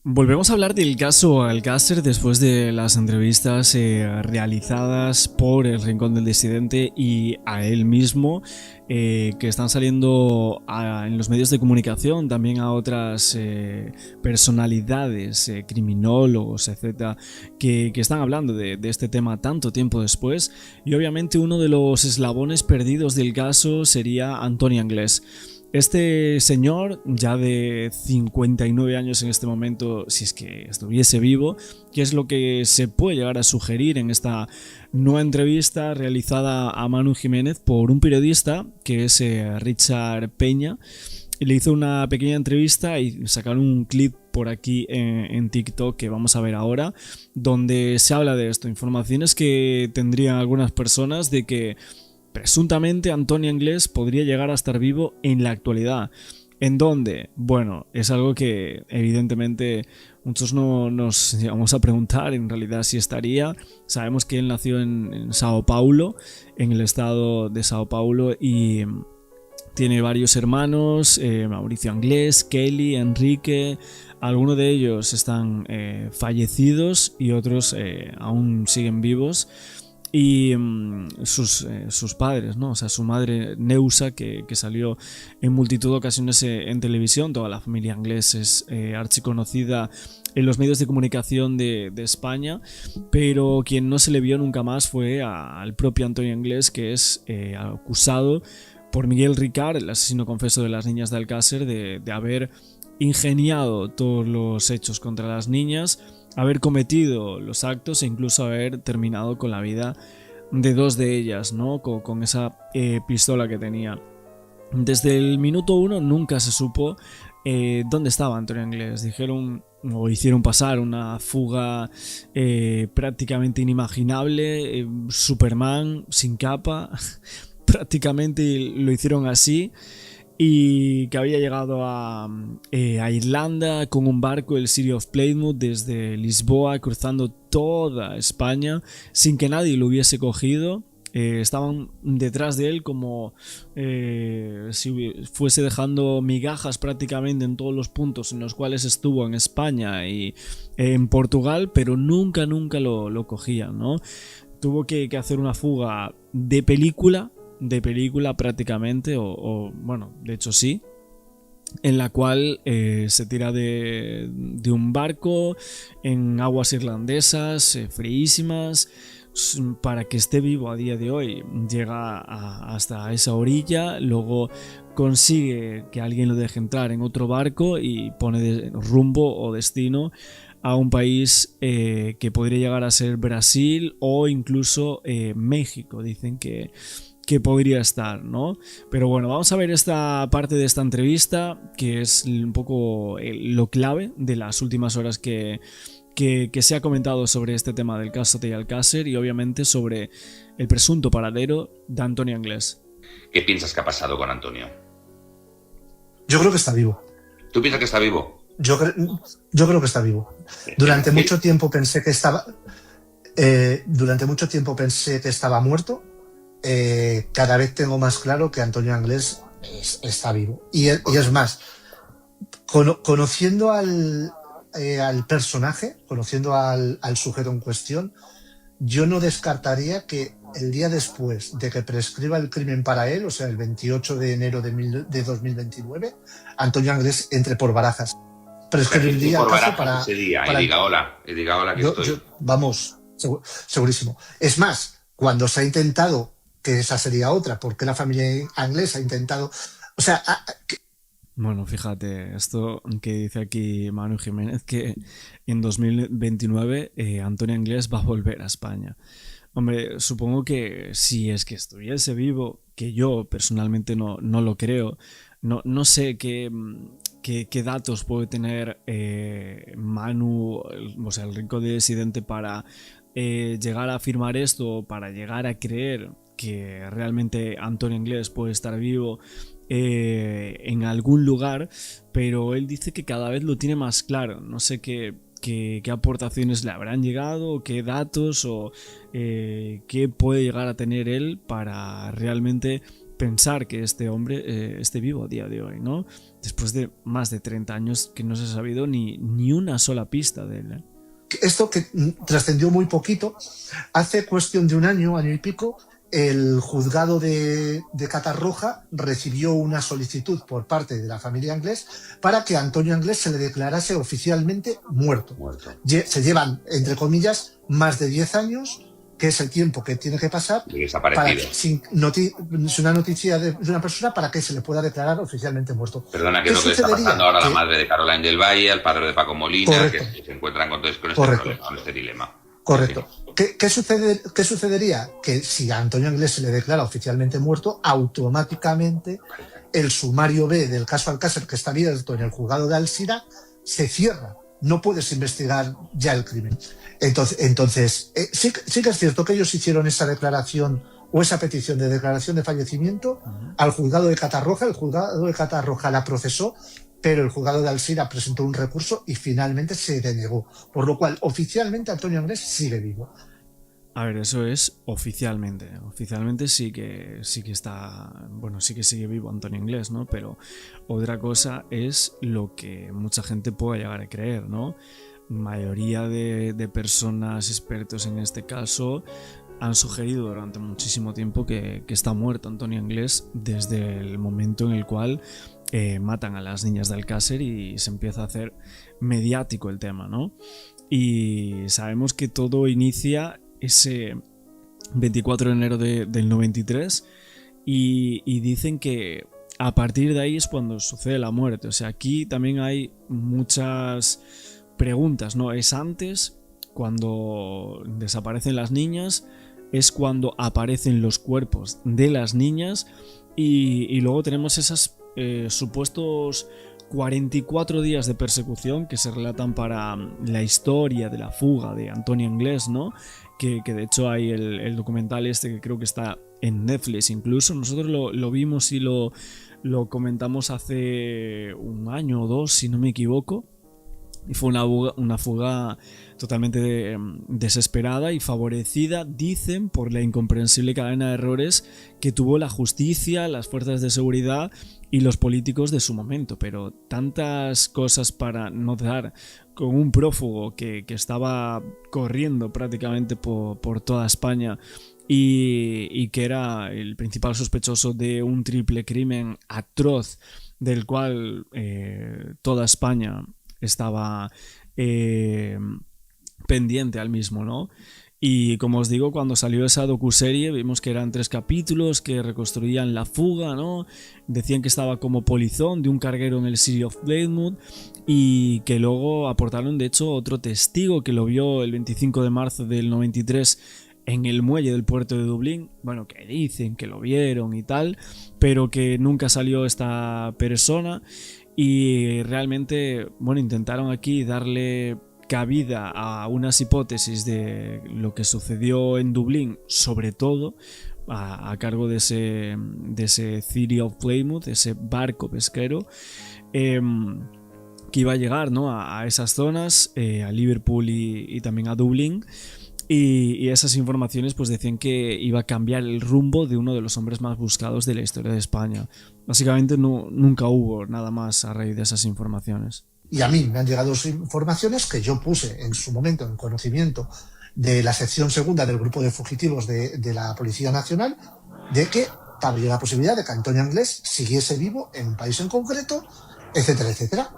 Volvemos a hablar del caso Alcácer después de las entrevistas realizadas por el Rincón del Disidente y a él mismo, que están saliendo en los medios de comunicación, también a otras personalidades, criminólogos, etcétera, que están hablando de este tema tanto tiempo después. Y obviamente uno de los eslabones perdidos del caso sería Antonio Anglés. Este señor, ya de 59 años en este momento, si es que estuviese vivo, que es lo que se puede llegar a sugerir en esta nueva entrevista realizada a Manu Jiménez por un periodista que es Richard Peña. Le hizo una pequeña entrevista y sacaron un clip por aquí en TikTok que vamos a ver ahora, donde se habla de esto, informaciones que tendrían algunas personas de que presuntamente Antonio Anglés podría llegar a estar vivo en la actualidad. ¿En dónde? Bueno, es algo que evidentemente muchos no nos llegamos a preguntar en realidad si estaría. Sabemos que él nació en Sao Paulo, en el estado de Sao Paulo, y tiene varios hermanos, Mauricio Anglés, Kelly, Enrique. Algunos de ellos están fallecidos y otros aún siguen vivos. Y sus padres, ¿no? O sea, su madre Neusa, que salió en multitud de ocasiones en televisión. Toda la familia Anglés es archiconocida en los medios de comunicación de España, pero quien no se le vio nunca más fue al propio Antonio Anglés, que es acusado por Miguel Ricard, el asesino confeso de las niñas de Alcácer, de haber ingeniado todos los hechos contra las niñas, haber cometido los actos e incluso haber terminado con la vida de dos de ellas, ¿no? Con esa pistola que tenía. Desde el minuto uno nunca se supo dónde estaba Antonio Anglés. Dijeron o hicieron pasar una fuga prácticamente inimaginable, Superman sin capa, prácticamente lo hicieron así, y que había llegado a Irlanda con un barco, el City of Plymouth, desde Lisboa, cruzando toda España sin que nadie lo hubiese cogido. Estaban detrás de él como si fuese dejando migajas prácticamente en todos los puntos en los cuales estuvo en España y en Portugal, pero nunca lo cogían, ¿no? Tuvo que hacer una fuga de película prácticamente, bueno, de hecho sí, en la cual se tira de un barco en aguas irlandesas, fríísimas, para que esté vivo a día de hoy. Llega hasta esa orilla, luego consigue que alguien lo deje entrar en otro barco y pone rumbo o destino a un país que podría llegar a ser Brasil o incluso México. Dicen que podría estar, ¿no? Pero bueno, vamos a ver esta parte de esta entrevista, que es un poco lo clave de las últimas horas que se ha comentado sobre este tema del caso de Alcácer y obviamente sobre el presunto paradero de Antonio Anglés. ¿Qué piensas que ha pasado con Antonio? Yo creo que está vivo. ¿Tú piensas que está vivo? Yo creo que está vivo. Durante mucho tiempo pensé que estaba muerto. Cada vez tengo más claro que Antonio Anglés está vivo. Y es más, conociendo al personaje, conociendo al sujeto en cuestión, yo no descartaría que el día después de que prescriba el crimen para él, o sea, el 28 de enero de 2029, Antonio Anglés entre por Barajas. Prescribiría el caso para ese día, y diga hola que estoy. Vamos, segurísimo. Es más, cuando se ha intentado, que esa sería otra, porque la familia Anglés ha intentado, o sea, bueno, fíjate, esto que dice aquí Manu Jiménez, que en 2029 Antonio Anglés va a volver a España. Hombre, supongo que si es que estuviese vivo, que yo personalmente no lo creo, no sé qué datos puede tener Manu, o sea, el Rincón de Disidente, para llegar a afirmar esto, para llegar a creer que realmente Antonio Anglés puede estar vivo en algún lugar, pero él dice que cada vez lo tiene más claro. No sé qué aportaciones le habrán llegado, qué datos o qué puede llegar a tener él para realmente pensar que este hombre esté vivo a día de hoy, ¿no? Después de más de 30 años que no se ha sabido ni una sola pista de él, ¿eh? Esto que trascendió muy poquito, hace cuestión de un año y pico, el juzgado de Catarroja recibió una solicitud por parte de la familia Anglés para que a Antonio Anglés se le declarase oficialmente muerto. Se llevan, entre comillas, más de 10 años, que es el tiempo que tiene que pasar para que, sin una noticia de una persona, para que se le pueda declarar oficialmente muerto. Perdona, que es lo que está pasando ahora a la madre de Caroline del Valle, al padre de Paco Molina, correcto, que se encuentran con este problema, con este dilema. Correcto. ¿Qué sucedería? Que si a Antonio Anglés se le declara oficialmente muerto, automáticamente el sumario B del caso Alcácer, que está abierto en el juzgado de Alsina, se cierra. No puedes investigar ya el crimen. Entonces sí que es cierto que ellos hicieron esa declaración o esa petición de declaración de fallecimiento al juzgado de Catarroja. El juzgado de Catarroja la procesó, pero el juzgado de Alsina presentó un recurso y finalmente se denegó. Por lo cual, oficialmente, Antonio Anglés sigue vivo. A ver, eso es oficialmente. Oficialmente sí que está... Bueno, sí que sigue vivo Antonio Anglés, ¿no? Pero otra cosa es lo que mucha gente pueda llegar a creer, ¿no? Mayoría de personas expertos en este caso han sugerido durante muchísimo tiempo que está muerto Antonio Anglés desde el momento en el cual matan a las niñas de Alcácer y se empieza a hacer mediático el tema, ¿no? Y sabemos que todo inicia ese 24 de enero del 93 y dicen que a partir de ahí es cuando sucede la muerte. O sea, aquí también hay muchas preguntas, ¿no? ¿Es antes, cuando desaparecen las niñas? ¿Es cuando aparecen los cuerpos de las niñas? Y luego tenemos esos supuestos 44 días de persecución que se relatan para la historia de la fuga de Antonio Anglés, ¿no? Que de hecho hay el documental este que creo que está en Netflix incluso. Nosotros lo vimos y lo comentamos hace un año o dos, si no me equivoco. Y fue una fuga totalmente desesperada y favorecida, dicen, por la incomprensible cadena de errores que tuvo la justicia, las fuerzas de seguridad y los políticos de su momento. Pero tantas cosas para no dar con un prófugo que estaba corriendo prácticamente por toda España y que era el principal sospechoso de un triple crimen atroz del cual toda España estaba pendiente al mismo, ¿no? Y como os digo, cuando salió esa docuserie vimos que eran 3 capítulos que reconstruían la fuga, ¿no? Decían que estaba como polizón de un carguero en el City of Plymouth y que luego aportaron de hecho otro testigo que lo vio el 25 de marzo del 93 en el muelle del puerto de Dublín. Bueno, que dicen que lo vieron y tal, pero que nunca salió esta persona. Y realmente, bueno, intentaron aquí darle cabida a unas hipótesis de lo que sucedió en Dublín, sobre todo a cargo de ese City of Plymouth, ese barco pesquero que iba a llegar, ¿no? a esas zonas, a Liverpool y también a Dublín. Y esas informaciones pues decían que iba a cambiar el rumbo de uno de los hombres más buscados de la historia de España. Básicamente nunca hubo nada más a raíz de esas informaciones. Y a mí me han llegado informaciones que yo puse en su momento en conocimiento de la sección segunda del grupo de fugitivos de la Policía Nacional, de que había la posibilidad de que Antonio Anglés siguiese vivo en un país en concreto, etcétera, etcétera.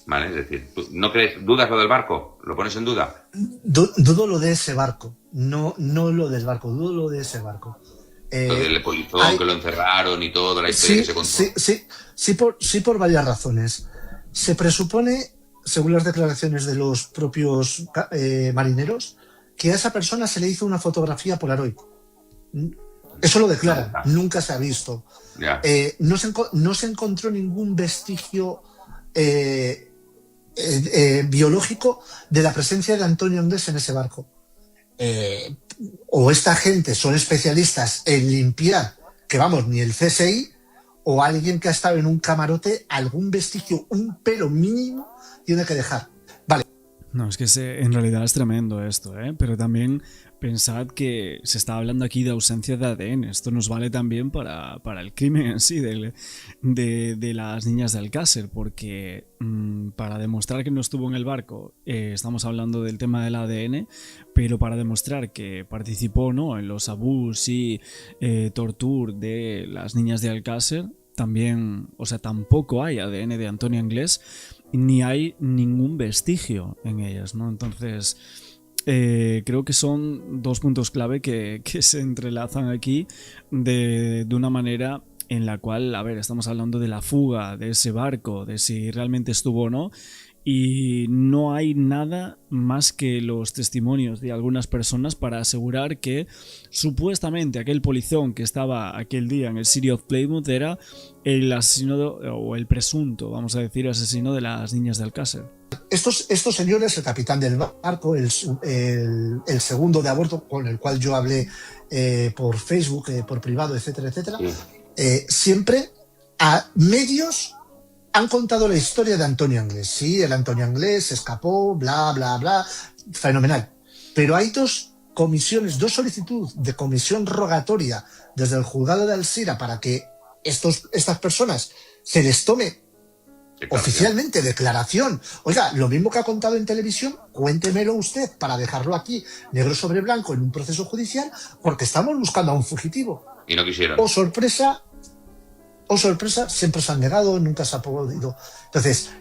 Vale, es decir, ¿no crees, dudas lo del barco? ¿Lo pones en duda? Dudo lo de ese barco, no lo del barco, dudo lo de ese barco. Lo del polizón, que lo encerraron y todo, la historia que se contó. Sí, por varias razones. Se presupone, según las declaraciones de los propios marineros, que a esa persona se le hizo una fotografía Polaroid. Eso lo declaran, nunca se ha visto. No se encontró ningún vestigio biológico de la presencia de Antonio Anglés en ese barco. O esta gente son especialistas en limpiar, que vamos, ni el CSI, o alguien que ha estado en un camarote, algún vestigio, un pelo mínimo tiene que dejar. Vale. No, es que en realidad es tremendo esto, ¿eh? Pero también Pensad que se está hablando aquí de ausencia de ADN. Esto nos vale también para el crimen en sí de las niñas de Alcácer, porque para demostrar que no estuvo en el barco, estamos hablando del tema del ADN, pero para demostrar que participó, ¿no?, en los abusos y tortura de las niñas de Alcácer, también, o sea, tampoco hay ADN de Antonia Anglés, ni hay ningún vestigio en ellas, ¿no? Entonces, creo que son dos puntos clave que se entrelazan aquí de una manera en la cual, a ver, estamos hablando de la fuga de ese barco, de si realmente estuvo o no, y no hay nada más que los testimonios de algunas personas para asegurar que supuestamente aquel polizón que estaba aquel día en el City of Plymouth era el asesino o el presunto, vamos a decir, asesino de las niñas de Alcácer. Estos señores, el capitán del barco, el segundo de a bordo con el cual yo hablé por Facebook, por privado, etcétera, etcétera, siempre a medios han contado la historia de Antonio Anglés. Sí, el Antonio Anglés se escapó, bla, bla, bla, fenomenal. Pero hay dos solicitudes de comisión rogatoria desde el juzgado de Alzira para que estas personas se les tome oficialmente declaración. Oiga, lo mismo que ha contado en televisión, cuéntemelo usted para dejarlo aquí negro sobre blanco en un proceso judicial, porque estamos buscando a un fugitivo. Y no quisieron. Oh, sorpresa, siempre se han negado, nunca se ha podido. Entonces,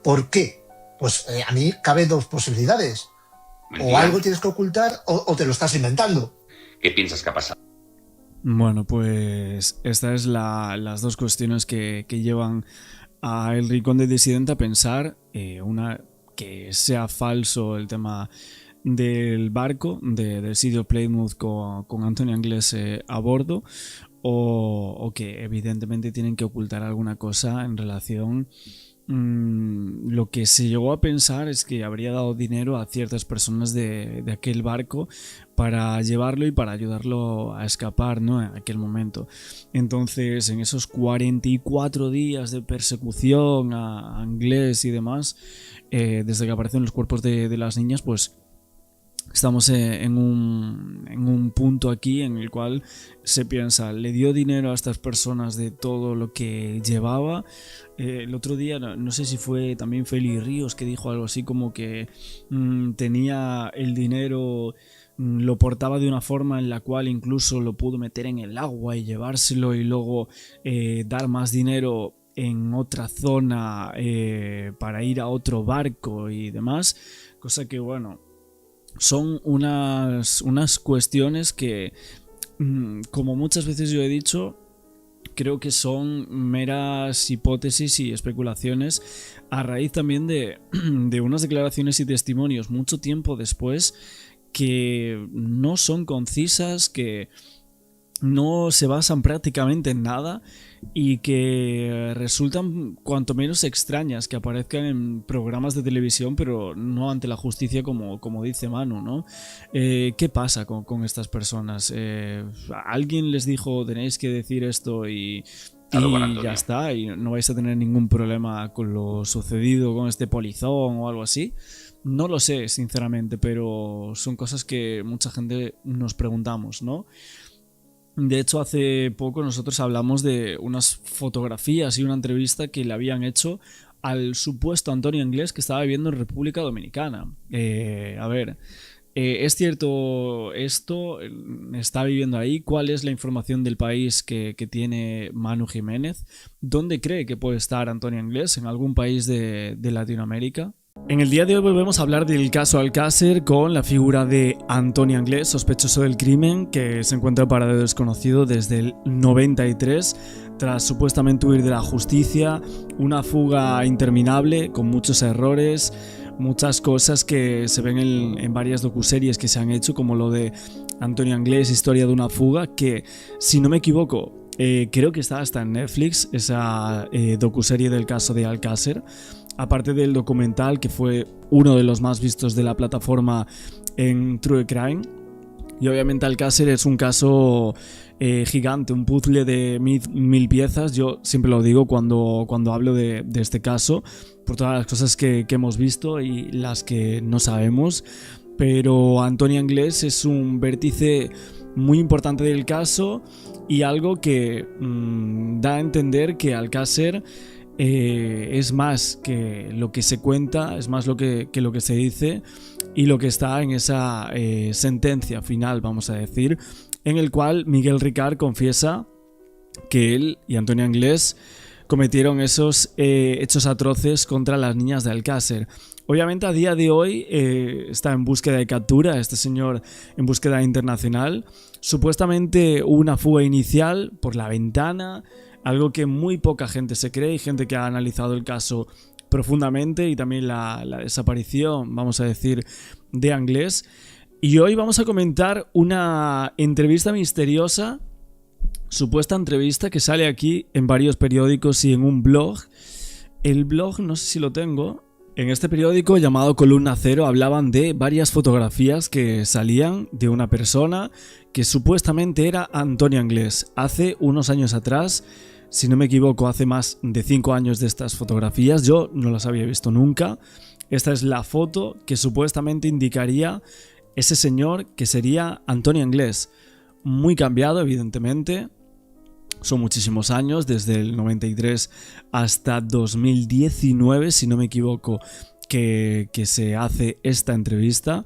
¿por qué? Pues a mí cabe dos posibilidades. Mentira. O algo tienes que ocultar o te lo estás inventando. ¿Qué piensas que ha pasado? Bueno, pues estas es las dos cuestiones que llevan a El Rincón del Disidente a pensar, una, que sea falso el tema del barco del City of Plymouth con Antonia Anglés a bordo, o que evidentemente tienen que ocultar alguna cosa en relación. Lo que se llegó a pensar es que habría dado dinero a ciertas personas de aquel barco para llevarlo y para ayudarlo a escapar, ¿no?, en aquel momento. Entonces, en esos 44 días de persecución a Anglés y demás, desde que aparecen los cuerpos de las niñas, pues estamos en un punto aquí en el cual se piensa, le dio dinero a estas personas de todo lo que llevaba. El otro día, no sé si fue también Feli Ríos, que dijo algo así como que tenía el dinero, lo portaba de una forma en la cual incluso lo pudo meter en el agua y llevárselo y luego dar más dinero en otra zona para ir a otro barco y demás, cosa que, bueno, son unas cuestiones que, como muchas veces yo he dicho, creo que son meras hipótesis y especulaciones a raíz también de unas declaraciones y testimonios mucho tiempo después que no son concisas, que no se basan prácticamente en nada y que resultan cuanto menos extrañas que aparezcan en programas de televisión, pero no ante la justicia, como dice Manu, ¿no? ¿Qué pasa con estas personas? ¿Alguien les dijo tenéis que decir esto y ya está, y no vais a tener ningún problema con lo sucedido con este polizón o algo así? No lo sé, sinceramente, pero son cosas que mucha gente nos preguntamos, ¿no? De hecho, hace poco nosotros hablamos de unas fotografías y una entrevista que le habían hecho al supuesto Antonio Anglés que estaba viviendo en República Dominicana. ¿Es cierto esto? ¿Está viviendo ahí? ¿Cuál es la información del país que tiene Manu Jiménez? ¿Dónde cree que puede estar Antonio Anglés? ¿En algún país de Latinoamérica? En el día de hoy volvemos a hablar del caso Alcácer con la figura de Antonio Anglés, sospechoso del crimen, que se encuentra en paradero desconocido desde el 93, tras supuestamente huir de la justicia, una fuga interminable con muchos errores, muchas cosas que se ven en varias docuseries que se han hecho, como lo de Antonio Anglés, Historia de una fuga, que, si no me equivoco, creo que está hasta en Netflix, esa docuserie del caso de Alcácer. Aparte del documental, que fue uno de los más vistos de la plataforma en True Crime. Y obviamente Alcácer es un caso gigante, un puzzle de 1000 piezas. Yo siempre lo digo cuando hablo de este caso, por todas las cosas que hemos visto y las que no sabemos. pero Antonia Anglès es un vértice muy importante del caso y algo que da a entender que Alcácer es más que lo que se cuenta, es más que lo que se dice y lo que está en esa sentencia final, vamos a decir, en el cual Miguel Ricard confiesa que él y Antonia Anglès cometieron esos hechos atroces contra las niñas de Alcácer. Obviamente a día de hoy está en búsqueda de captura, este señor en búsqueda internacional. Supuestamente hubo una fuga inicial por la ventana, algo que muy poca gente se cree, y gente que ha analizado el caso profundamente, y también la desaparición, vamos a decir, de Anglès. Y hoy vamos a comentar una entrevista misteriosa, supuesta entrevista que sale aquí en varios periódicos y en un blog. El blog, no sé si lo tengo. En este periódico llamado Columna Cero hablaban de varias fotografías que salían de una persona que supuestamente era Antonia Anglès. Hace unos años atrás, si no me equivoco, hace más de 5 años de estas fotografías, yo no las había visto nunca. Esta es la foto que supuestamente indicaría ese señor que sería Antonia Anglès. Muy cambiado, evidentemente. Son muchísimos años, desde el 93 hasta 2019, si no me equivoco, que se hace esta entrevista.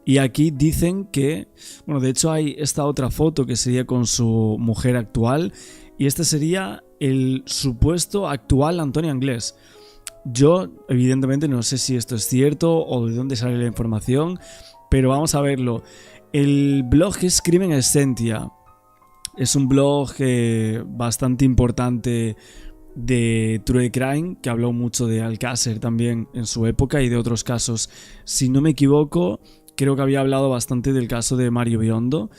Y aquí dicen que, bueno, de hecho hay esta otra foto que sería con su mujer actual, y este sería el supuesto actual Antonia Anglès. Yo, evidentemente, no sé si esto es cierto o de dónde sale la información, pero vamos a verlo. El blog es Crimen Essentia. Es un blog bastante importante de True Crime, que habló mucho de Alcácer también en su época y de otros casos. Si no me equivoco, creo que había hablado bastante del caso de Mario Biondo,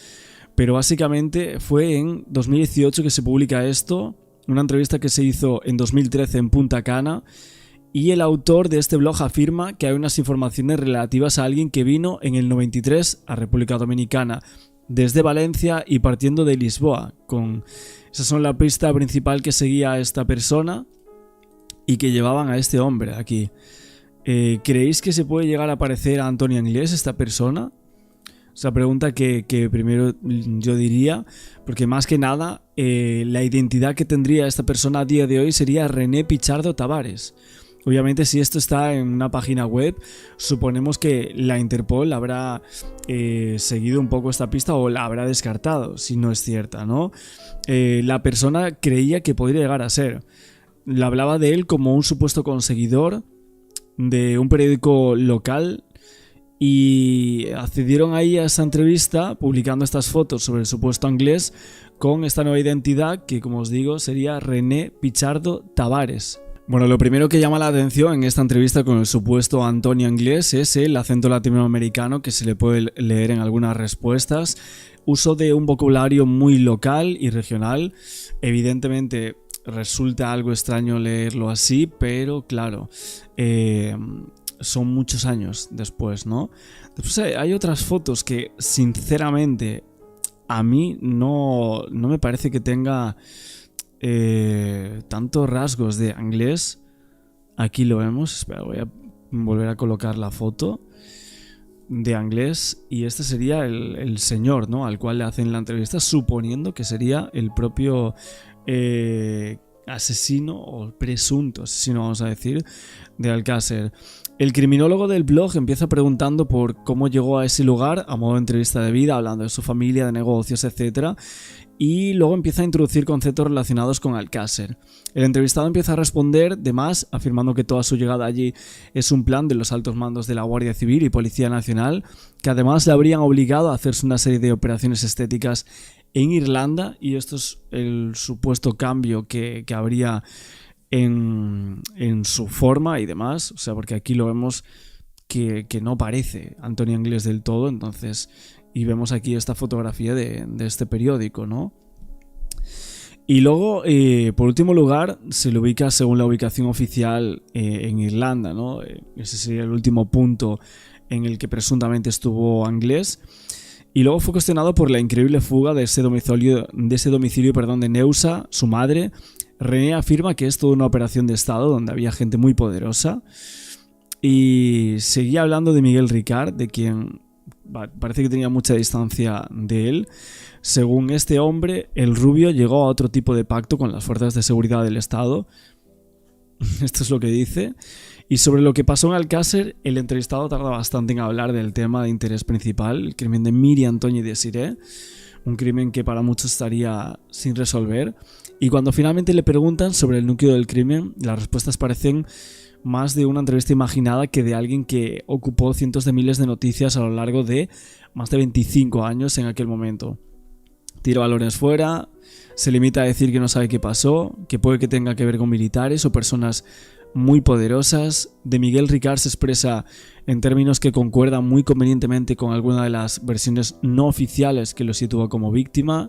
pero básicamente fue en 2018 que se publica esto, una entrevista que se hizo en 2013 en Punta Cana, y el autor de este blog afirma que hay unas informaciones relativas a alguien que vino en el 93 a República Dominicana, desde Valencia y partiendo de Lisboa. Esas son la pista principal que seguía a esta persona y que llevaban a este hombre aquí. ¿Creéis que se puede llegar a parecer a Antonia Anglès esta persona? Esa pregunta que primero yo diría, porque más que nada la identidad que tendría esta persona a día de hoy sería René Pichardo Tavares. Obviamente, si esto está en una página web, suponemos que la Interpol habrá seguido un poco esta pista o la habrá descartado, si no es cierta, ¿no? La persona creía que podría llegar a ser. La hablaba de él como un supuesto conseguidor de un periódico local, y accedieron ahí a esa entrevista publicando estas fotos sobre el supuesto Anglès con esta nueva identidad que, como os digo, sería René Pichardo Tavares. Bueno, lo primero que llama la atención en esta entrevista con el supuesto Antonia Anglès es el acento latinoamericano que se le puede leer en algunas respuestas, uso de un vocabulario muy local y regional. Evidentemente resulta algo extraño leerlo así, pero claro, son muchos años después, ¿no? Después hay otras fotos que sinceramente a mí no me parece que tenga tantos rasgos de Anglès. Aquí lo vemos. Espera, voy a volver a colocar la foto de Anglès, y este sería el señor, ¿no?, al cual le hacen la entrevista, suponiendo que sería el propio asesino o presunto asesino, vamos a decir, de Alcácer. El criminólogo del blog empieza preguntando por cómo llegó a ese lugar a modo de entrevista de vida, hablando de su familia, de negocios, etc. Y luego empieza a introducir conceptos relacionados con Alcácer. El entrevistado empieza a responder de más, afirmando que toda su llegada allí es un plan de los altos mandos de la Guardia Civil y Policía Nacional, que además le habrían obligado a hacerse una serie de operaciones estéticas en Irlanda, y esto es el supuesto cambio que habría en su forma y demás. O sea, porque aquí lo vemos que no parece Antonia Anglès del todo, entonces... Y vemos aquí esta fotografía de este periódico, ¿no? Y luego, por último lugar, se le ubica según la ubicación oficial en Irlanda, ¿no? Ese sería el último punto en el que presuntamente estuvo Anglès. Y luego fue cuestionado por la increíble fuga de ese domicilio de Neusa, su madre. René afirma que es toda una operación de Estado donde había gente muy poderosa. Y seguía hablando de Miguel Ricard, de quien parece que tenía mucha distancia de él. Según este hombre, el rubio llegó a otro tipo de pacto con las fuerzas de seguridad del Estado. Esto es lo que dice. Y sobre lo que pasó en Alcácer, el entrevistado tarda bastante en hablar del tema de interés principal, el crimen de Miri, Antonio y Desiree, un crimen que para muchos estaría sin resolver. Y cuando finalmente le preguntan sobre el núcleo del crimen, las respuestas parecen más de una entrevista imaginada que de alguien que ocupó cientos de miles de noticias a lo largo de más de 25 años en aquel momento. Tira balones fuera, se limita a decir que no sabe qué pasó, que puede que tenga que ver con militares o personas muy poderosas. De Miguel Ricard se expresa en términos que concuerdan muy convenientemente con alguna de las versiones no oficiales que lo sitúa como víctima.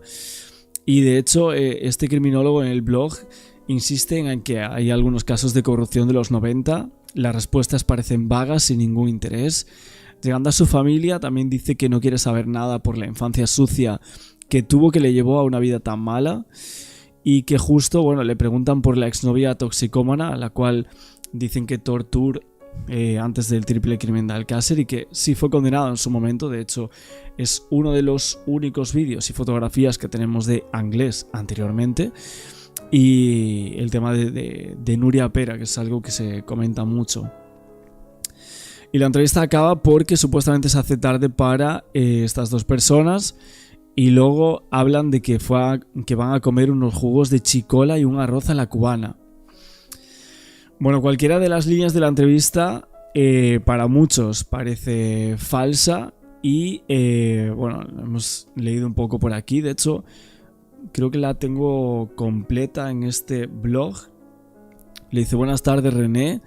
Y de hecho, este criminólogo en el blog insiste en que hay algunos casos de corrupción de los 90, las respuestas parecen vagas, sin ningún interés. Llegando a su familia, también dice que no quiere saber nada por la infancia sucia que tuvo, que le llevó a una vida tan mala, y que justo, bueno, le preguntan por la exnovia toxicómana, a la cual dicen que torturó antes del triple crimen de Alcácer y que sí fue condenado en su momento. De hecho, es uno de los únicos vídeos y fotografías que tenemos de Anglés anteriormente. Y el tema de Nuria Pera, que es algo que se comenta mucho. Y la entrevista acaba porque supuestamente se hace tarde para estas dos personas. Y luego hablan de que van a comer unos jugos de chicola y un arroz a la cubana. Bueno, cualquiera de las líneas de la entrevista para muchos parece falsa. Y bueno, hemos leído un poco por aquí. De hecho, creo que la tengo completa en este blog. Le dice: buenas tardes, René.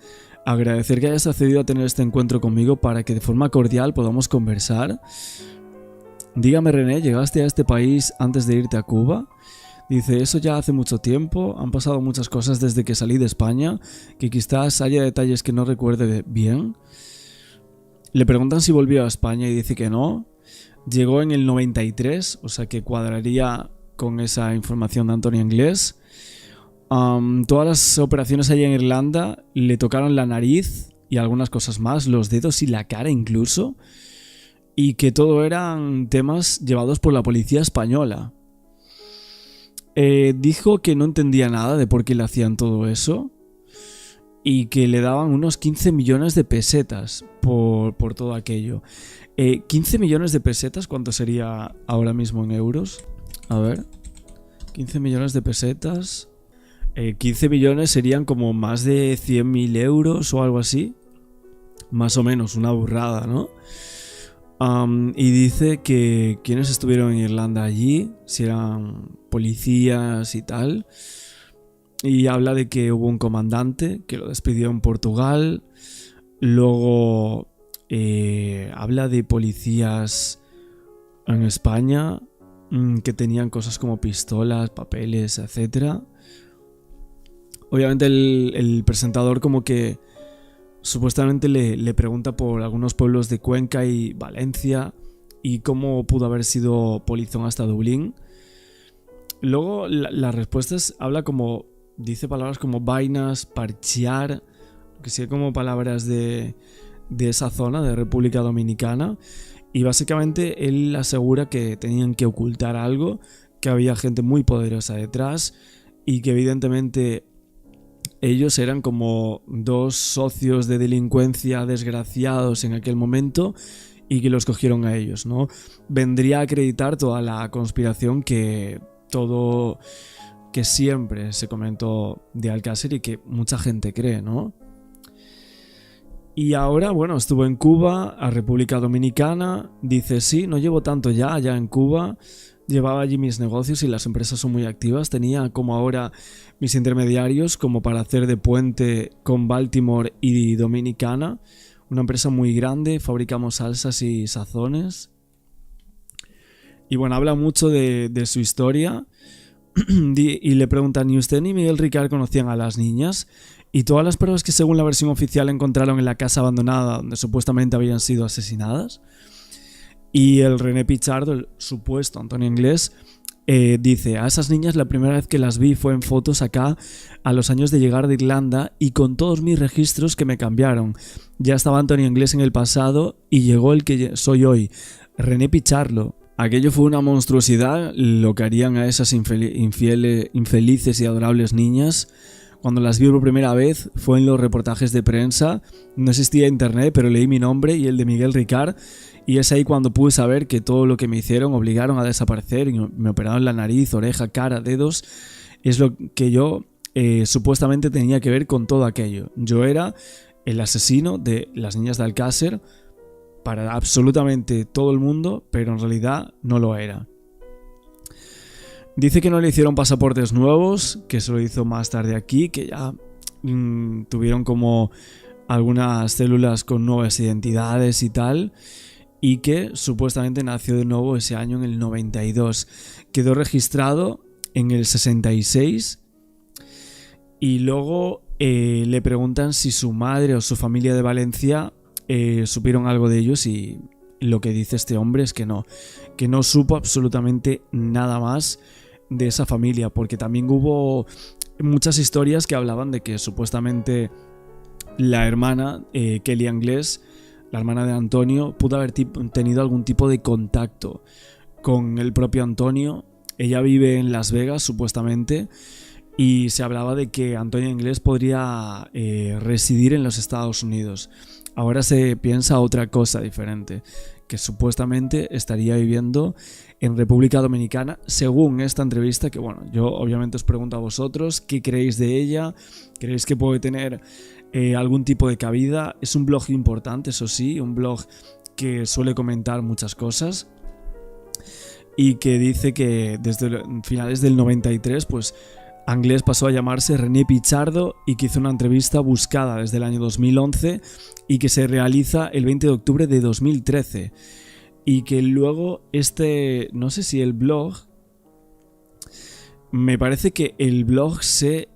Agradecer que hayas accedido a tener este encuentro conmigo para que de forma cordial podamos conversar. Dígame, René, ¿llegaste a este país antes de irte a Cuba? Dice: eso ya hace mucho tiempo, han pasado muchas cosas desde que salí de España, que quizás haya detalles que no recuerde bien. Le preguntan si volvió a España y dice que no. Llegó en el 93, o sea que cuadraría con esa información de Antonio Anglés. Todas las operaciones allá en Irlanda le tocaron la nariz y algunas cosas más, los dedos y la cara incluso. Y que todo eran temas llevados por la policía española. Dijo que no entendía nada de por qué le hacían todo eso y que le daban unos 15 millones de pesetas por todo aquello. 15 millones de pesetas, ¿cuánto sería ahora mismo en euros? A ver, 15 millones de pesetas. 15 millones serían como más de 100.000 euros o algo así. Más o menos, una burrada, ¿no? Y dice que quienes estuvieron en Irlanda allí, si eran policías y tal. Y habla de que hubo un comandante que lo despidió en Portugal. Luego habla de policías en España que tenían cosas como pistolas, papeles, etc. Obviamente el presentador como que supuestamente le pregunta por algunos pueblos de Cuenca y Valencia y cómo pudo haber sido polizón hasta Dublín. Luego las respuestas dice palabras como vainas, parchear, que sí, como palabras de esa zona de República Dominicana. Y básicamente él asegura que tenían que ocultar algo, que había gente muy poderosa detrás y que evidentemente ellos eran como dos socios de delincuencia desgraciados en aquel momento y que los cogieron a ellos, ¿no? Vendría a acreditar toda la conspiración que siempre se comentó de Alcácer y que mucha gente cree, ¿no? Y ahora, bueno, estuvo en Cuba, a República Dominicana. Dice: sí, no llevo tanto ya allá en Cuba. Llevaba allí mis negocios y las empresas son muy activas. Tenía como ahora mis intermediarios como para hacer de puente con Baltimore y Dominicana. Una empresa muy grande, fabricamos salsas y sazones. Y bueno, habla mucho de su historia. Y le preguntan: ¿ni usted ni Miguel Ricard conocían a las niñas? Y todas las pruebas que según la versión oficial encontraron en la casa abandonada donde supuestamente habían sido asesinadas. Y el René Pichardo, el supuesto Antonio Anglés, Dice, a esas niñas la primera vez que las vi fue en fotos acá a los años de llegar de Irlanda y con todos mis registros que me cambiaron. Ya estaba Antonio Inglés en el pasado y llegó el que soy hoy, René Pichardo. Aquello fue una monstruosidad, lo que harían a esas infelices y adorables niñas. Cuando las vi por primera vez fue en los reportajes de prensa. No existía internet, pero leí mi nombre y el de Miguel Ricard. Y es ahí cuando pude saber que todo lo que me hicieron obligaron a desaparecer y me operaron la nariz, oreja, cara, dedos. Es lo que yo supuestamente tenía que ver con todo aquello. Yo era el asesino de las niñas de Alcácer para absolutamente todo el mundo, pero en realidad no lo era. Dice que no le hicieron pasaportes nuevos, que se lo hizo más tarde aquí, que ya tuvieron como algunas células con nuevas identidades y tal, y que supuestamente nació de nuevo ese año en el 92. Quedó registrado en el 66 y luego le preguntan si su madre o su familia de Valencia supieron algo de ellos y lo que dice este hombre es que no supo absolutamente nada más de esa familia, porque también hubo muchas historias que hablaban de que supuestamente la hermana, Kelly Anglés, la hermana de Antonio, pudo haber tenido algún tipo de contacto con el propio Antonio. Ella vive en Las Vegas, supuestamente, y se hablaba de que Antonio Inglés podría residir en los Estados Unidos. Ahora se piensa otra cosa diferente, que supuestamente estaría viviendo en República Dominicana, según esta entrevista, que bueno, yo obviamente os pregunto a vosotros, ¿qué creéis de ella? ¿Creéis que puede tener algún tipo de cabida? Es un blog importante, eso sí, un blog que suele comentar muchas cosas y que dice que desde finales del 93, pues Anglés pasó a llamarse René Pichardo y que hizo una entrevista buscada desde el año 2011 y que se realiza el 20 de octubre de 2013 y que luego no sé si el blog, me parece que el blog se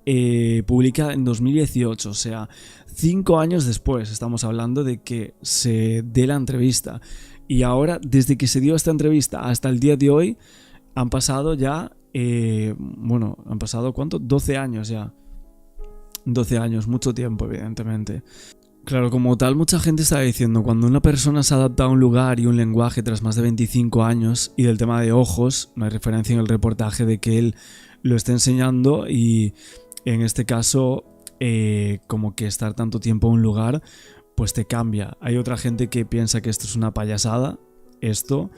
publica en 2018, o sea, 5 años después estamos hablando de que se dé la entrevista. Y ahora, desde que se dio esta entrevista hasta el día de hoy, han pasado ya, han pasado ¿cuánto? 12 años ya. 12 años, mucho tiempo, evidentemente. Claro, como tal, mucha gente está diciendo, cuando una persona se adapta a un lugar y un lenguaje tras más de 25 años, y del tema de ojos, no hay referencia en el reportaje de que él lo esté enseñando, y en este caso, como que estar tanto tiempo en un lugar, pues te cambia. Hay otra gente que piensa que esto es una payasada, esto.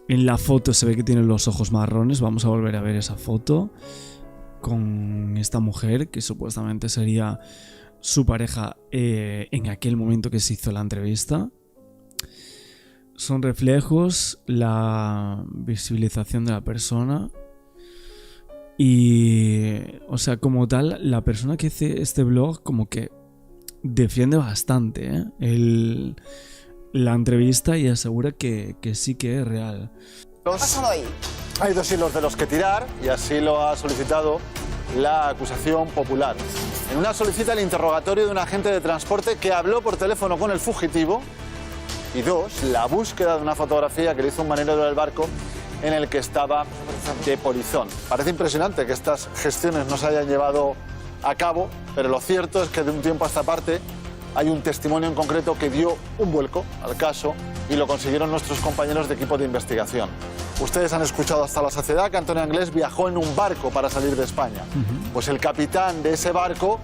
En la foto se ve que tiene los ojos marrones, vamos a volver a ver esa foto, con esta mujer, que supuestamente sería su pareja en aquel momento que se hizo la entrevista. Son reflejos, la visibilización de la persona y, o sea, como tal, la persona que hace este blog como que defiende bastante la entrevista y asegura que sí que es real. ¿Qué ha pasado ahí? Hay 2 hilos de los que tirar y así lo ha solicitado la acusación popular. En una solicita el interrogatorio de un agente de transporte que habló por teléfono con el fugitivo y 2, la búsqueda de una fotografía que le hizo un marinero del barco en el que estaba de polizón. Parece impresionante que estas gestiones no se hayan llevado a cabo, pero lo cierto es que de un tiempo a esta parte hay un testimonio en concreto que dio un vuelco al caso y lo consiguieron nuestros compañeros de equipo de investigación. Ustedes han escuchado hasta la saciedad que Antonio Inglés viajó en un barco para salir de España. Pues el capitán de ese barco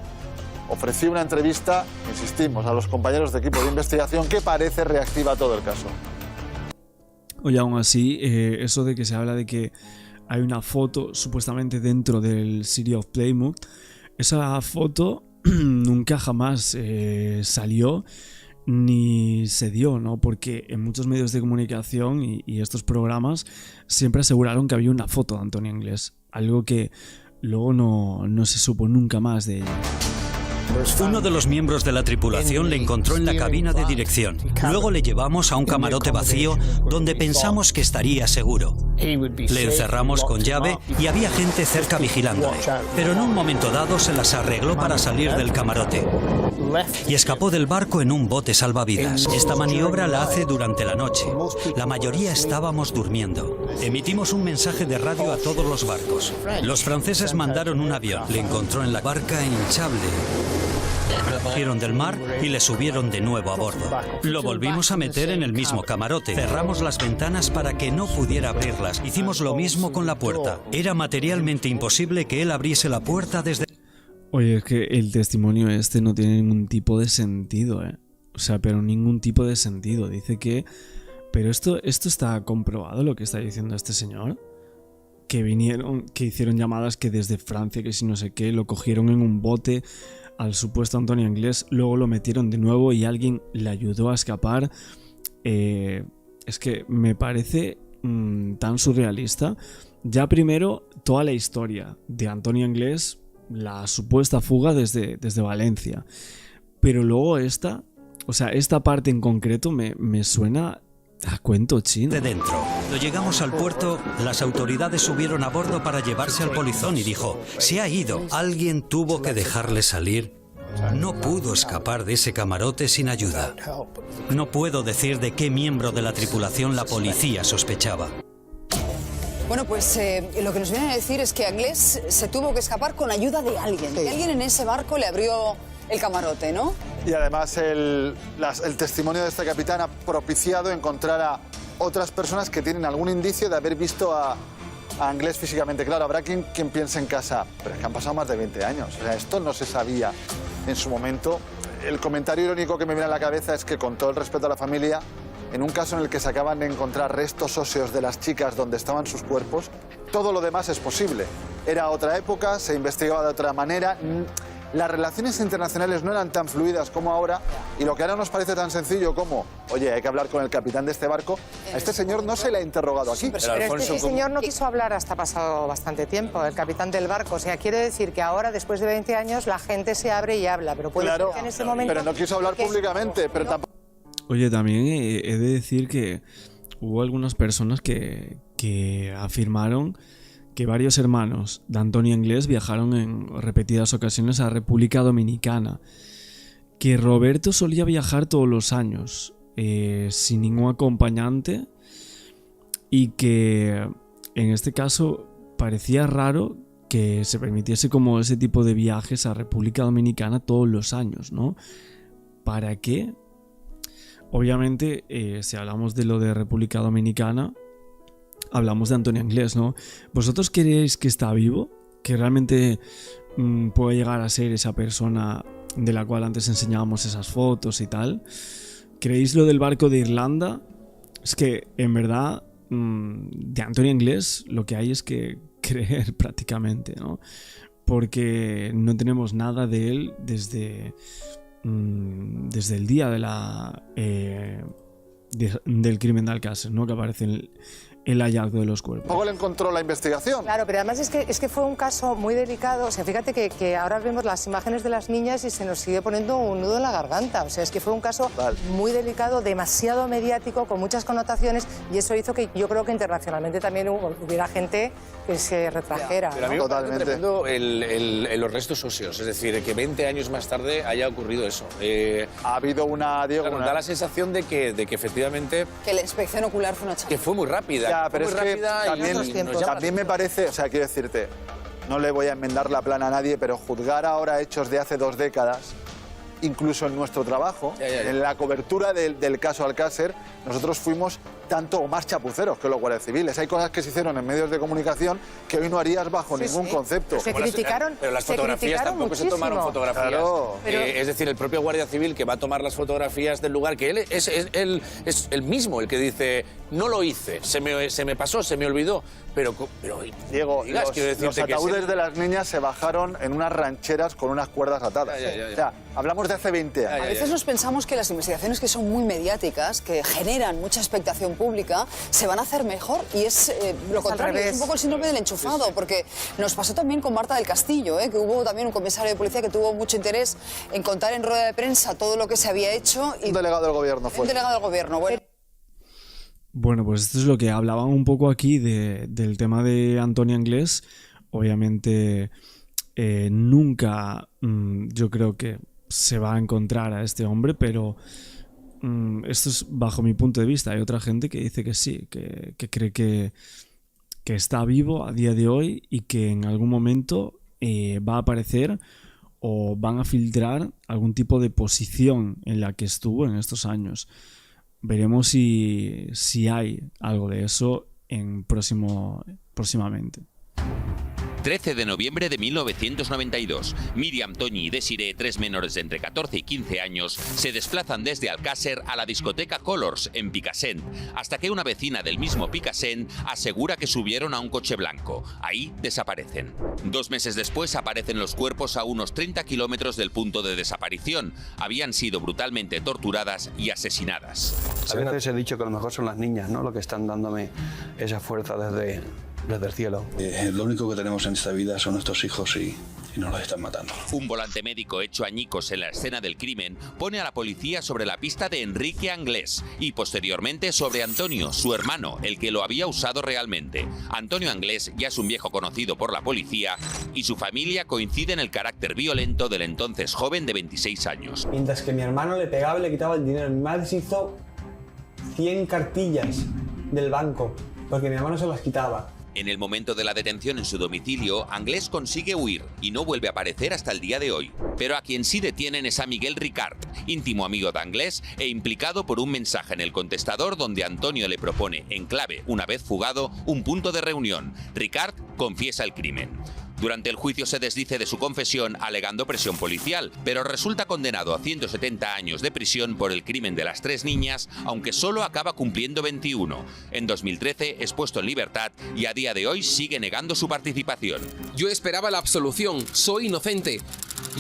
ofreció una entrevista, insistimos, a los compañeros de equipo de investigación que parece reactiva todo el caso. Oye, aún así, eso de que se habla de que hay una foto supuestamente dentro del City of Plymouth, esa foto nunca jamás salió ni se dio, ¿no? Porque en muchos medios de comunicación y estos programas siempre aseguraron que había una foto de Antonio Inglés, algo que luego no se supo nunca más de ella. Uno de los miembros de la tripulación le encontró en la cabina de dirección. Luego le llevamos a un camarote vacío donde pensamos que estaría seguro. Le encerramos con llave y había gente cerca vigilándole. Pero en un momento dado se las arregló para salir del camarote. y escapó del barco en un bote salvavidas. Esta maniobra la hace durante la noche. La mayoría estábamos durmiendo. Emitimos un mensaje de radio a todos los barcos. Los franceses mandaron un avión. Le encontró en la barca hinchable. Cogieron del mar y le subieron de nuevo a bordo. Lo volvimos a meter en el mismo camarote. Cerramos las ventanas para que no pudiera abrirlas. Hicimos lo mismo con la puerta. Era materialmente imposible que él abriese la puerta desde... Oye, es que el testimonio este no tiene ningún tipo de sentido, ¿eh? O sea, pero ningún tipo de sentido. Dice que... Pero esto está comprobado, lo que está diciendo este señor. Que vinieron, que hicieron llamadas que desde Francia, que si no sé qué, lo cogieron en un bote al supuesto Antonio Inglés, luego lo metieron de nuevo y alguien le ayudó a escapar. Es que me parece tan surrealista. Ya primero, toda la historia de Antonio Inglés, la supuesta fuga desde Valencia. Pero luego esta parte en concreto me suena a cuento chino. De dentro. Cuando llegamos al puerto, las autoridades subieron a bordo para llevarse al polizón y dijo: se ha ido. Alguien tuvo que dejarle salir. No pudo escapar de ese camarote sin ayuda. No puedo decir de qué miembro de la tripulación la policía sospechaba. Bueno, pues lo que nos vienen a decir es que Anglés se tuvo que escapar con ayuda de alguien. Sí. Que alguien en ese barco le abrió el camarote, ¿no? Y además el testimonio de este capitán ha propiciado encontrar a otras personas que tienen algún indicio de haber visto a Anglés físicamente. Claro, habrá quien piense en casa, pero es que han pasado más de 20 años. O sea, esto no se sabía en su momento. El comentario irónico que me viene a la cabeza es que, con todo el respeto a la familia, en un caso en el que se acaban de encontrar restos óseos de las chicas donde estaban sus cuerpos, todo lo demás es posible. Era otra época, se investigaba de otra manera. Las relaciones internacionales no eran tan fluidas como ahora, y lo que ahora nos parece tan sencillo como, oye, hay que hablar con el capitán de este barco, a este señor no se le ha interrogado aquí. Pero este señor no quiso hablar hasta pasado bastante tiempo, el capitán del barco. O sea, quiere decir que ahora, después de 20 años, la gente se abre y habla, pero puede ser que en ese momento... Pero no quiso hablar públicamente, pero tampoco... Oye, también he de decir que hubo algunas personas que afirmaron que varios hermanos de Antonio Inglés viajaron en repetidas ocasiones a República Dominicana, que Roberto solía viajar todos los años sin ningún acompañante, y que en este caso parecía raro que se permitiese como ese tipo de viajes a República Dominicana todos los años, ¿no? ¿Para qué? Obviamente, si hablamos de lo de República Dominicana, hablamos de Antonio Inglés, ¿no? ¿Vosotros creéis que está vivo? ¿Que realmente puede llegar a ser esa persona de la cual antes enseñábamos esas fotos y tal? ¿Creéis lo del barco de Irlanda? Es que, en verdad, de Antonio Inglés lo que hay es que creer prácticamente, ¿no? Porque no tenemos nada de él desde el día del crimen de Alcácer, ¿no? Que aparece el hallazgo de los cuerpos. Luego le encontró la investigación. Claro, pero además es que fue un caso muy delicado. O sea, fíjate que ahora vemos las imágenes de las niñas y se nos sigue poniendo un nudo en la garganta. O sea, es que fue un caso muy delicado, demasiado mediático, con muchas connotaciones, y eso hizo que yo creo que internacionalmente también hubiera gente que se retrajera. Pero a mí me parece tremendo los restos óseos, es decir, que 20 años más tarde haya ocurrido eso. Ha habido Diego, da la sensación de que efectivamente... Que la inspección ocular fue una que fue muy rápida. Ya, pero es que también me parece, o sea, quiero decirte, no le voy a enmendar la plana a nadie, pero juzgar ahora hechos de hace 2 décadas, incluso en nuestro trabajo, en la cobertura del caso Alcácer, nosotros fuimos tanto o más chapuceros que los guardias civiles. Hay cosas que se hicieron en medios de comunicación que hoy no harías bajo ningún concepto. Se criticaron, pero las fotografías tampoco muchísimo. se tomaron fotografías. Claro. Es decir, el propio guardia civil que va a tomar las fotografías del lugar, que él es el mismo el que dice, no lo hice, se me pasó, se me olvidó. Pero Diego, los ataúdes de las niñas se bajaron en unas rancheras con unas cuerdas atadas. O sea, hablamos de hace 20 años. A veces nos pensamos que las investigaciones que son muy mediáticas, que generan mucha expectación pública, se van a hacer mejor, y es lo contrario, es un poco el síndrome del enchufado, porque nos pasó también con Marta del Castillo, que hubo también un comisario de policía que tuvo mucho interés en contar en rueda de prensa todo lo que se había hecho. Y un delegado del gobierno fue. Un delegado del gobierno, Bueno, pues esto es lo que hablaban un poco aquí del tema de Antonio Inglés. Obviamente nunca, yo creo que se va a encontrar a este hombre, pero esto es bajo mi punto de vista. Hay otra gente que dice que sí, que cree que está vivo a día de hoy y que en algún momento va a aparecer o van a filtrar algún tipo de posición en la que estuvo en estos años. Veremos si hay algo de eso próximamente. 13 de noviembre de 1992. Miriam, Toñi y Desiree, 3 menores de entre 14 y 15 años, se desplazan desde Alcácer a la discoteca Colors en Picassent, hasta que una vecina del mismo Picassent asegura que subieron a un coche blanco. Ahí desaparecen. 2 meses después aparecen los cuerpos a unos 30 kilómetros del punto de desaparición. Habían sido brutalmente torturadas y asesinadas. A veces he dicho que a lo mejor son las niñas, ¿no?, lo que están dándome esa fuerza desde el cielo. Lo único que tenemos en esta vida son nuestros hijos y nos los están matando. Un volante médico hecho añicos en la escena del crimen pone a la policía sobre la pista de Enrique Anglés y posteriormente sobre Antonio, su hermano, el que lo había usado realmente. Antonio Anglés ya es un viejo conocido por la policía y su familia coincide en el carácter violento del entonces joven de 26 años. Mientras que mi hermano le pegaba y le quitaba el dinero, mi madre se hizo 100 cartillas del banco porque mi hermano se las quitaba. En el momento de la detención en su domicilio, Anglés consigue huir y no vuelve a aparecer hasta el día de hoy. Pero a quien sí detienen es a Miguel Ricard, íntimo amigo de Anglés e implicado por un mensaje en el contestador donde Antonio le propone, en clave, una vez fugado, un punto de reunión. Ricard confiesa el crimen. Durante el juicio se desdice de su confesión alegando presión policial, pero resulta condenado a 170 años de prisión por el crimen de las 3 niñas, aunque solo acaba cumpliendo 21. En 2013 es puesto en libertad y a día de hoy sigue negando su participación. Yo esperaba la absolución, soy inocente.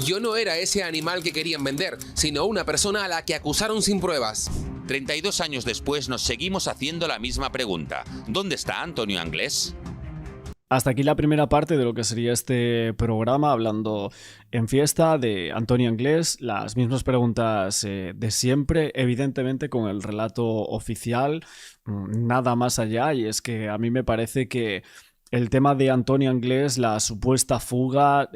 Yo no era ese animal que querían vender, sino una persona a la que acusaron sin pruebas. 32 años después nos seguimos haciendo la misma pregunta. ¿Dónde está Antonio Anglés? Hasta aquí la primera parte de lo que sería este programa, hablando en fiesta de Antonio Anglés. Las mismas preguntas de siempre, evidentemente con el relato oficial, nada más allá. Y es que a mí me parece que el tema de Antonio Anglés, la supuesta fuga,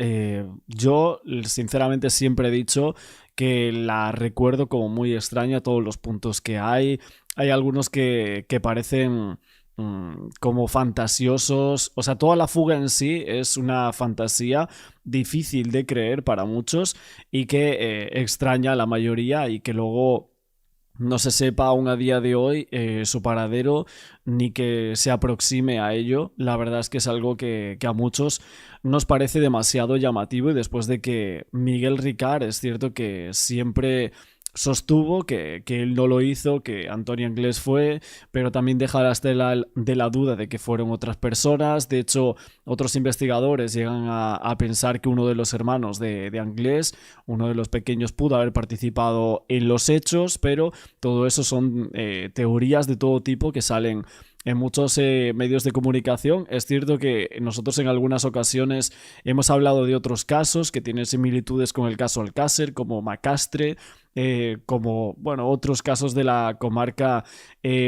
yo sinceramente siempre he dicho que la recuerdo como muy extraña, todos los puntos que hay. Hay algunos que parecen como fantasiosos, o sea, toda la fuga en sí es una fantasía difícil de creer para muchos y que extraña a la mayoría y que luego no se sepa aún a día de hoy su paradero ni que se aproxime a ello. La verdad es que es algo que a muchos nos parece demasiado llamativo y después de que Miguel Ricard es cierto que siempre sostuvo que él no lo hizo, que Antonio Anglés fue, pero también deja la estela de la duda de que fueron otras personas. De hecho, otros investigadores llegan a pensar que uno de los hermanos de Anglés, uno de los pequeños, pudo haber participado en los hechos, pero todo eso son teorías de todo tipo que salen en muchos medios de comunicación. Es cierto que nosotros en algunas ocasiones hemos hablado de otros casos que tienen similitudes con el caso Alcácer, como Macastre, como bueno, otros casos de la comarca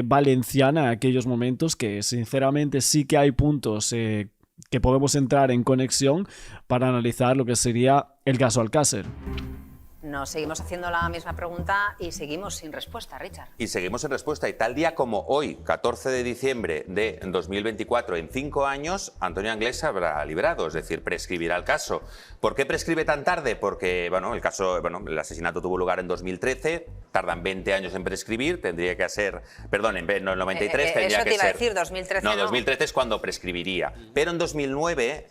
valenciana en aquellos momentos, que sinceramente sí que hay puntos que podemos entrar en conexión para analizar lo que sería el caso Alcácer. Nos seguimos haciendo la misma pregunta y seguimos sin respuesta, Richard. Y seguimos sin respuesta. Y tal día como hoy, 14 de diciembre de 2024, en 5 años, Antonio Anglés se habrá librado, es decir, prescribirá el caso. ¿Por qué prescribe tan tarde? Porque bueno, el asesinato tuvo lugar en 2013, tardan 20 años en prescribir, tendría que ser, perdón, en 93 tendría eso que te iba ser... a decir, 2013 no. 2013 es cuando prescribiría. Pero en 2009,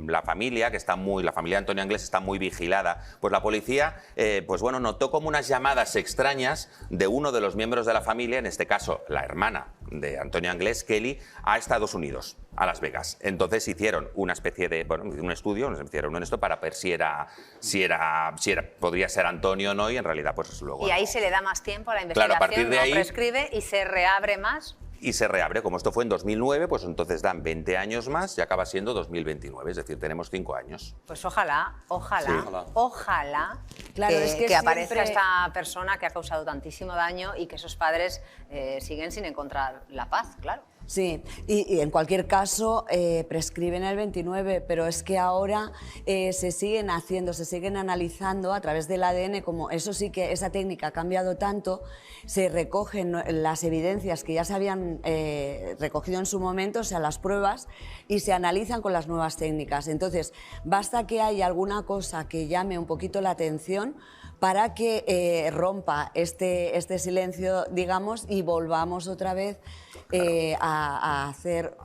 la familia de Antonio Anglés está muy vigilada, pues la policía, notó como unas llamadas extrañas de uno de los miembros de la familia, en este caso la hermana de Antonio Anglés, Kelly, a Estados Unidos, a Las Vegas. Entonces hicieron una especie de, un estudio, nos hicieron esto para ver si podría ser Antonio o no, y en realidad pues luego... Y ahí se le da más tiempo a la investigación, claro, a partir de ahí, prescribe y se reabre más. Y se reabre, como esto fue en 2009, pues entonces dan 20 años más y acaba siendo 2029, es decir, tenemos 5 años. Pues ojalá Claro, que aparezca esta persona que ha causado tantísimo daño y que esos padres siguen sin encontrar la paz, claro. Sí, y en cualquier caso prescriben el 29, pero es que ahora se siguen haciendo, se siguen analizando a través del ADN, como eso sí que esa técnica ha cambiado tanto, se recogen las evidencias que ya se habían recogido en su momento, o sea, las pruebas, y se analizan con las nuevas técnicas. Entonces, basta que haya alguna cosa que llame un poquito la atención para que rompa este silencio, digamos, y volvamos otra vez a hacer...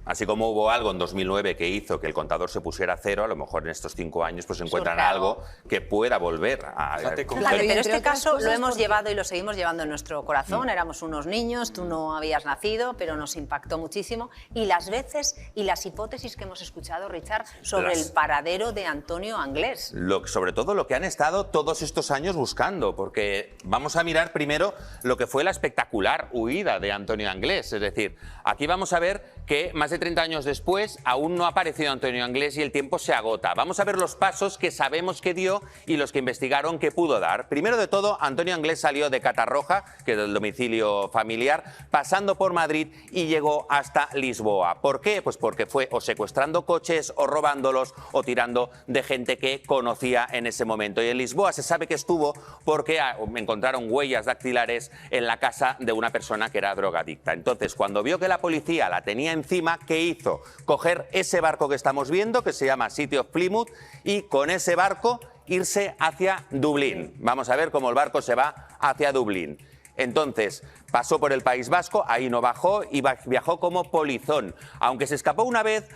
Así como hubo algo en 2009 que hizo que el contador se pusiera a cero, a lo mejor en estos 5 años pues encuentran algo que pueda volver a... Claro, pero este caso lo hemos llevado y lo seguimos llevando en nuestro corazón. Éramos unos niños, tú no habías nacido, pero nos impactó muchísimo. Y las veces y las hipótesis que hemos escuchado, Richard, sobre el paradero de Antonio Anglés. Sobre todo lo que han estado todos estos años buscando, porque vamos a mirar primero lo que fue la espectacular huida de Antonio Anglés. Es decir, aquí vamos a ver que más de 30 años después aún no ha aparecido Antonio Anglés y el tiempo se agota. Vamos a ver los pasos que sabemos que dio y los que investigaron que pudo dar. Primero de todo, Antonio Anglés salió de Catarroja, que es el domicilio familiar, pasando por Madrid y llegó hasta Lisboa. ¿Por qué? Pues porque fue o secuestrando coches o robándolos o tirando de gente que conocía en ese momento. Y en Lisboa se sabe que estuvo porque encontraron huellas dactilares en la casa de una persona que era drogadicta. Entonces, cuando vio que la policía la tenía encima, ¿qué hizo? Coger ese barco que estamos viendo, que se llama City of Plymouth, y con ese barco irse hacia Dublín. Vamos a ver cómo el barco se va hacia Dublín. Entonces, pasó por el País Vasco, ahí no bajó y viajó como polizón. Aunque se escapó una vez,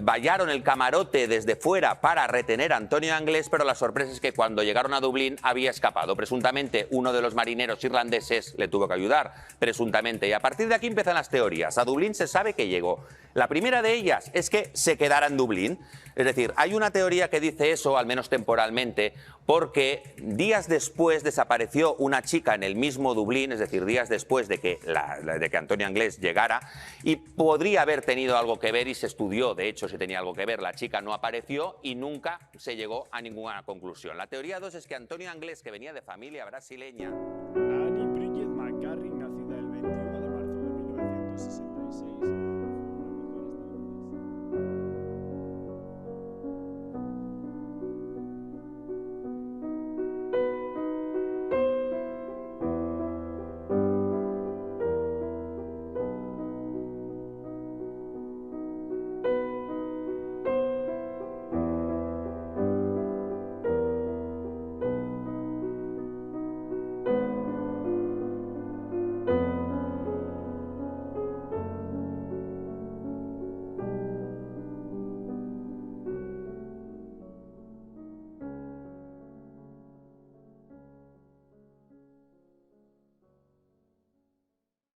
vallaron el camarote desde fuera para retener a Antonio Anglés, pero la sorpresa es que cuando llegaron a Dublín había escapado. Presuntamente uno de los marineros irlandeses le tuvo que ayudar, presuntamente. Y a partir de aquí empiezan las teorías. A Dublín se sabe que llegó. La primera de ellas es que se quedara en Dublín. Es decir, hay una teoría que dice eso, al menos temporalmente, porque días después desapareció una chica en el mismo Dublín, es decir, días después de que Antonio Anglés llegara, y podría haber tenido algo que ver y se estudió, de hecho, si tenía algo que ver. La chica no apareció y nunca se llegó a ninguna conclusión. La teoría 2 es que Antonio Anglés, que venía de familia brasileña,